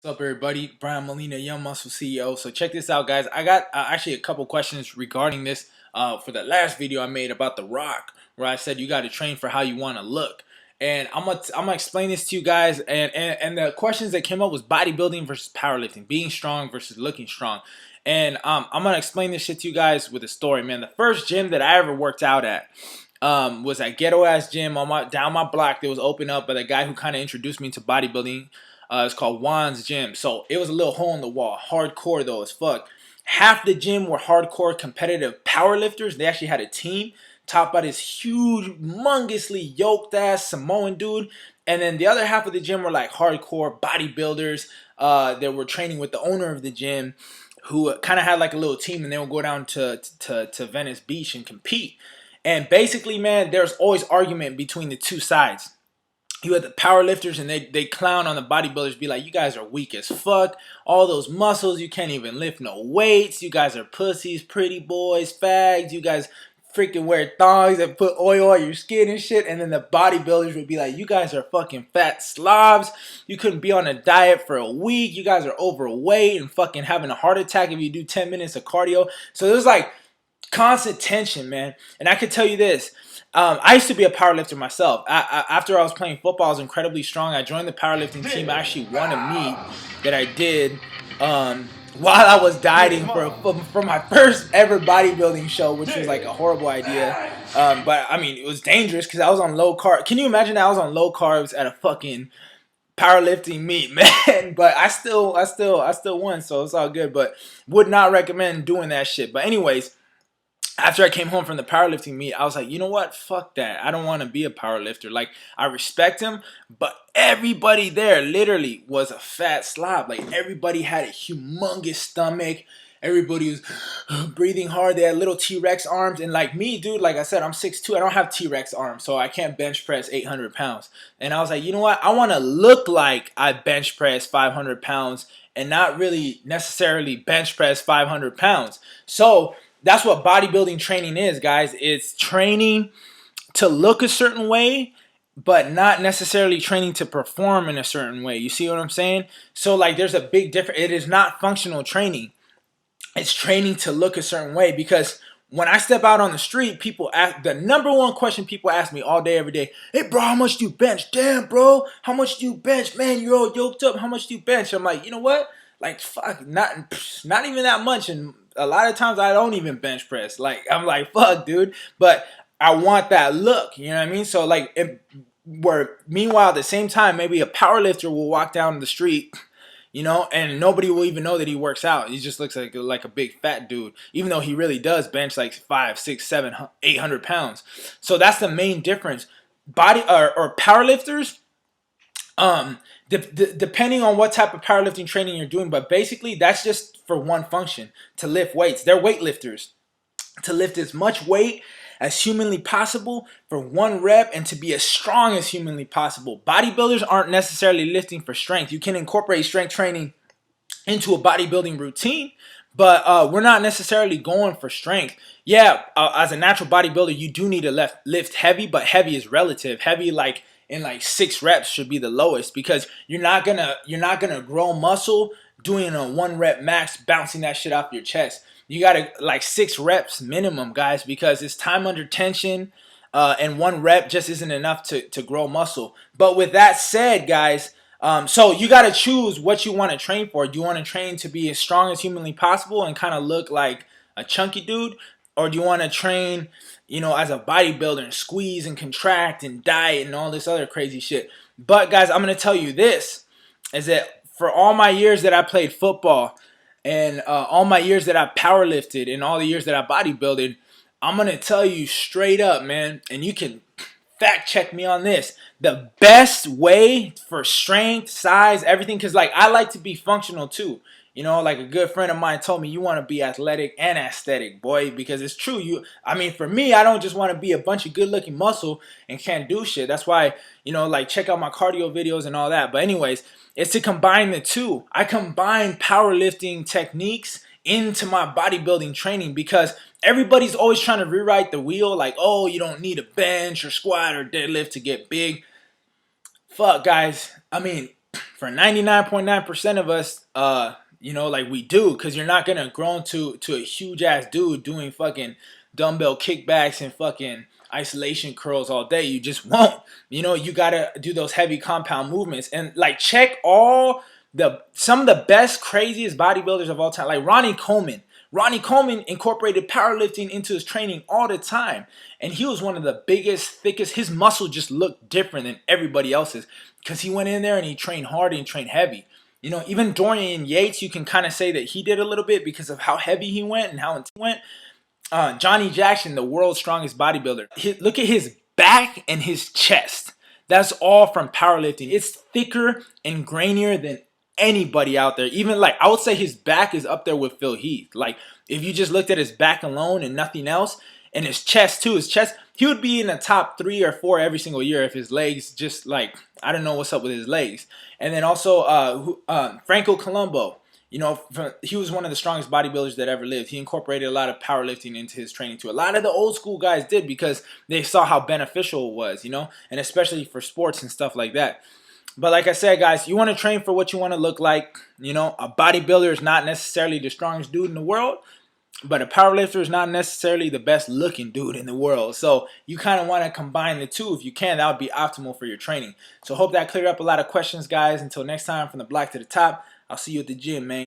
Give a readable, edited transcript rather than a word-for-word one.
What's up, everybody? Brian Molina, Young Muscle CEO. So check this out, guys. I got actually a couple questions regarding this for the last video I made about The Rock, where I said you got to train for how you want to look. And I'm gonna explain this to you guys. And the questions that came up was bodybuilding versus powerlifting, being strong versus looking strong. And I'm gonna explain this shit to you guys with a story, man. The first gym that I ever worked out at was that ghetto ass gym on down my block that was opened up by the guy who kind of introduced me to bodybuilding. It's called Juan's Gym. So it was a little hole in the wall. Hardcore though as fuck. Half the gym were hardcore competitive powerlifters. They actually had a team topped by this huge, humongously yoked ass Samoan dude. And then the other half of the gym were like hardcore bodybuilders that were training with the owner of the gym, who kind of had like a little team, and they would go down to Venice Beach and compete. And basically, man, there's always argument between the two sides. You had the power lifters, and they clown on the bodybuilders, be like, you guys are weak as fuck, all those muscles, you can't even lift no weights, you guys are pussies, pretty boys, fags, you guys freaking wear thongs and put oil on your skin and shit. And then the bodybuilders would be like, you guys are fucking fat slobs, you couldn't be on a diet for a week, you guys are overweight and fucking having a heart attack if you do 10 minutes of cardio. So there's like constant tension, man. And I could tell you this. I used to be a powerlifter myself. After I was playing football, I was incredibly strong. I joined the powerlifting team. I actually won a meet that I did while I was dieting for my first ever bodybuilding show, which was like a horrible idea. But I mean, it was dangerous because I was on low carb. Can you imagine that I was on low carbs at a fucking powerlifting meet, man? But I still won, so it's all good. But would not recommend doing that shit. But anyways, after I came home from the powerlifting meet, I was like, you know what? Fuck that. I don't want to be a powerlifter. Like, I respect him, but everybody there literally was a fat slob. Like, everybody had a humongous stomach. Everybody was breathing hard. They had little T-Rex arms. And like me, dude, like I said, I'm 6'2". I don't have T-Rex arms, so I can't bench press 800 pounds. And I was like, you know what? I want to look like I bench press 500 pounds and not really necessarily bench press 500 pounds. So that's what bodybuilding training is, guys. It's training to look a certain way, but not necessarily training to perform in a certain way. You see what I'm saying? So like there's a big difference. It is not functional training. It's training to look a certain way, because when I step out on the street, people ask, the number one question people ask me all day, every day, hey bro, how much do you bench? Damn bro, how much do you bench? Man, you're all yoked up. How much do you bench? I'm like, you know what? Like fuck, not even that much. And a lot of times I don't even bench press. Like I'm like, fuck, dude. But I want that look. You know what I mean? So like, meanwhile at the same time, maybe a power lifter will walk down the street, you know, and nobody will even know that he works out. He just looks like a big fat dude, even though he really does bench like 5, 6, 7, 800 pounds. So that's the main difference. Body or power lifters, depending on what type of powerlifting training you're doing, but basically that's just for one function, to lift weights. They're weightlifters, to lift as much weight as humanly possible for one rep and to be as strong as humanly possible. Bodybuilders aren't necessarily lifting for strength. You can incorporate strength training into a bodybuilding routine, but we're not necessarily going for strength. Yeah, as a natural bodybuilder, you do need to lift heavy, but heavy is relative. Heavy, like in like 6 reps, should be the lowest, because you're not gonna grow muscle doing a 1 rep max, bouncing that shit off your chest. You gotta like 6 reps minimum, guys, because it's time under tension, and 1 rep just isn't enough to grow muscle. But with that said, guys, so you got to choose what you want to train for. Do you want to train to be as strong as humanly possible and kind of look like a chunky dude? Or do you want to train, you know, as a bodybuilder and squeeze and contract and diet and all this other crazy shit? But guys, I'm going to tell you this, is that for all my years that I played football and all my years that I powerlifted and all the years that I bodybuilded, I'm going to tell you straight up, man, and you can fact check me on this, the best way for strength, size, everything, because like I like to be functional too. You know, like a good friend of mine told me, you want to be athletic and aesthetic, boy, because it's true. I mean, for me, I don't just want to be a bunch of good looking muscle and can't do shit. That's why, you know, like check out my cardio videos and all that. But anyways, it's to combine the two. I combine powerlifting techniques into my bodybuilding training, because everybody's always trying to rewrite the wheel, like, oh, you don't need a bench or squat or deadlift to get big. Fuck, guys. I mean, for 99.9% of us, you know, like we do, because you're not gonna grow into a huge ass dude doing fucking dumbbell kickbacks and fucking isolation curls all day. You just won't. You know, you gotta do those heavy compound movements and like check all some of the best, craziest bodybuilders of all time, like Ronnie Coleman. Ronnie Coleman incorporated powerlifting into his training all the time. And he was one of the biggest, thickest. His muscle just looked different than everybody else's because he went in there and he trained hard and trained heavy. You know, even Dorian Yates, you can kind of say that he did a little bit because of how heavy he went and how intense he went. Johnny Jackson, the world's strongest bodybuilder. Look at his back and his chest. That's all from powerlifting. It's thicker and grainier than anybody out there. Even like I would say his back is up there with Phil Heath. Like if you just looked at his back alone and nothing else, and his chest too, he would be in the top 3 or 4 every single year if his legs just like I don't know what's up with his legs. And then also Franco Colombo. You know, he was one of the strongest bodybuilders that ever lived. He incorporated a lot of powerlifting into his training too. A lot of the old school guys did because they saw how beneficial it was, you know, and especially for sports and stuff like that. But like I said, guys, you want to train for what you want to look like. You know, a bodybuilder is not necessarily the strongest dude in the world, but a powerlifter is not necessarily the best looking dude in the world. So you kind of want to combine the two. If you can, that would be optimal for your training. So hope that cleared up a lot of questions, guys. Until next time, from the block to the top, I'll see you at the gym, man.